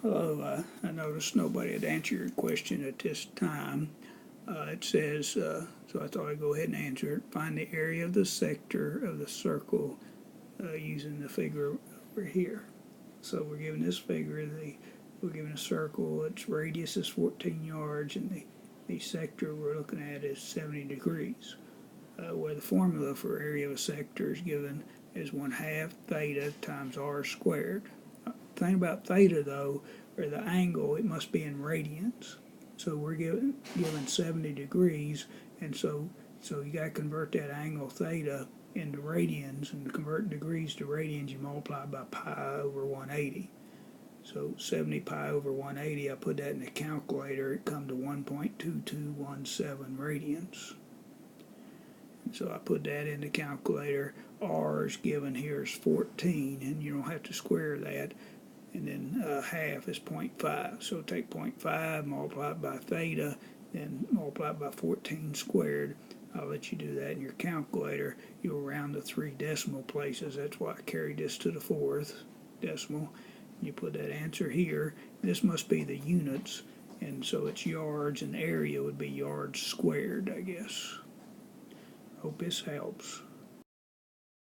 Hello, I noticed nobody had answered your question at this time. It says, so I thought I'd go ahead and answer it. Find the area of the sector of the circle using the figure over here. So we're given this figure, we're given a circle, its radius is 14 yards, and the sector we're looking at is 70 degrees. Where the formula for area of a sector is given is 1/2 theta times r squared. The thing about theta though, or the angle, it must be in radians. So we're given 70 degrees, and so you got to convert that angle theta into radians, and to convert degrees to radians you multiply by pi over 180. So 70 pi over 180, I put that in the calculator, it come to 1.2217 radians. And so I put that in the calculator. R is given here is 14, and you don't have to square that. And then half is 0.5. So take 0.5, multiply it by theta, then multiply it by 14 squared. I'll let you do that in your calculator. You'll round to 3 decimal places. That's why I carried this to the 4th decimal. You put that answer here. This must be the units, and so it's yards, and area would be yards squared, I guess. Hope this helps.